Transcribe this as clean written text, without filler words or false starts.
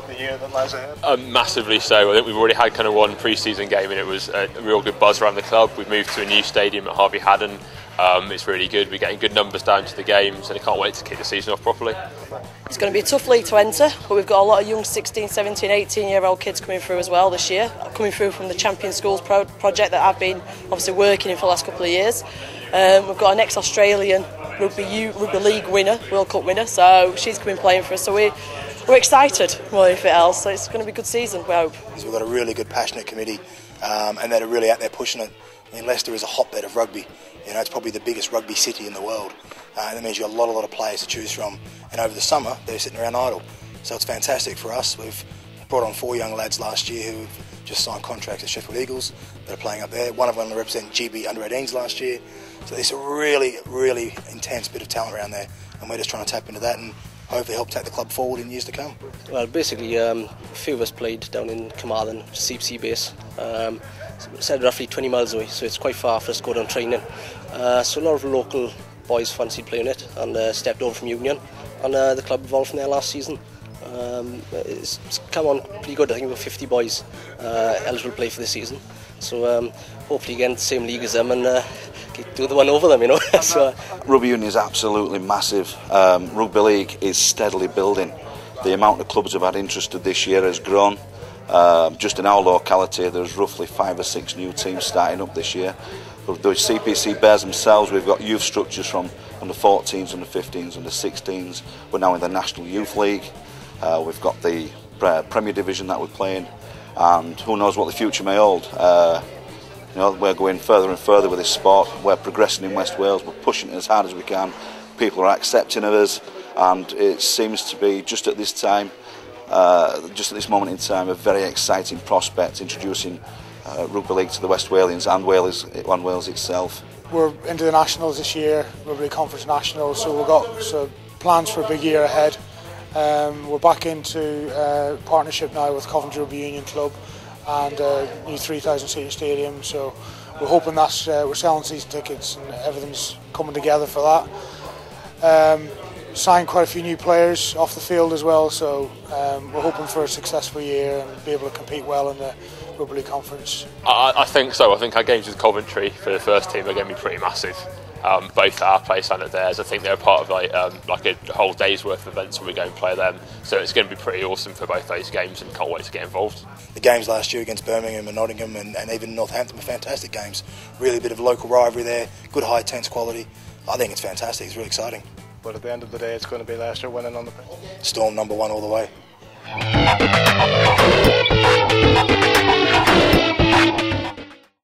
the year that lies ahead? Massively so. I think we've already had kind of one pre-season game and it was a real good buzz around the club. We've moved to a new stadium at Harvey Haddon. It's really good. We're getting good numbers down to the games and I can't wait to kick the season off properly. It's going to be a tough league to enter, but we've got a lot of young 16, 17, 18-year-old kids coming through as well this year, coming through from the Champion Schools project that I've been obviously working in for the last couple of years. We've got an ex-Australian Rugby League winner, World Cup winner, so she's coming playing for us, so we're excited more than anything else, so it's going to be a good season, we hope. We've got a really good, passionate committee and that are really out there pushing it. I mean, Leicester is a hotbed of rugby. You know, it's probably the biggest rugby city in the world. And that means you've got a lot of players to choose from. And over the summer, they're sitting around idle. So it's fantastic for us. We've brought on 4 young lads last year who've just signed contracts at Sheffield Eagles. They're playing up there. One of them represented GB under-18s last year. So there's a really, really intense bit of talent around there. And we're just trying to tap into that and hopefully help take the club forward in years to come. Well, basically, a few of us played down in Carmarthen, CPC base. It's roughly 20 miles away, so it's quite far for us to go down training. So a lot of local boys fancied playing it and stepped over from Union, and the club evolved from there last season. It's come on pretty good. I think we've got 50 boys eligible to play for this season. So hopefully get in the same league as them and do the one over them, you know. So, Rugby Union is absolutely massive. Rugby League is steadily building. The amount of clubs who've had interested this year has grown. Just in our locality there's roughly 5 or 6 new teams starting up this year. But the CPC bears themselves, we've got youth structures from under 14s, under 15s, under 16s. We're now in the National Youth League. We've got the Premier Division that we're playing, and who knows what the future may hold. You know, we're going further and further with this sport. We're progressing in West Wales. We're pushing it as hard as we can. People are accepting of us, and it seems to be just at this time, just at this moment in time, a very exciting prospect introducing Rugby League to the West Walians and Wales itself. We're into the Nationals this year, Rugby League Conference Nationals, so we've got plans for a big year ahead. We're back into partnership now with Coventry Rugby Union Club and a new 3,000 seater stadium, so we're hoping that we're selling season tickets and everything's coming together for that. Signed quite a few new players off the field as well, so we're hoping for a successful year and be able to compete well in the Rugby League Conference. I think so. I think our games with Coventry for the first team are going to be pretty massive. Both at our place and at theirs. I think they're part of like a whole day's worth of events when we go and play them. So it's going to be pretty awesome for both those games and can't wait to get involved. The games last year against Birmingham and Nottingham and even Northampton were fantastic games. Really a bit of local rivalry there, good high tense quality. I think it's fantastic, it's really exciting. But at the end of the day it's going to be Leicester winning on the pitch. Storm #1 all the way.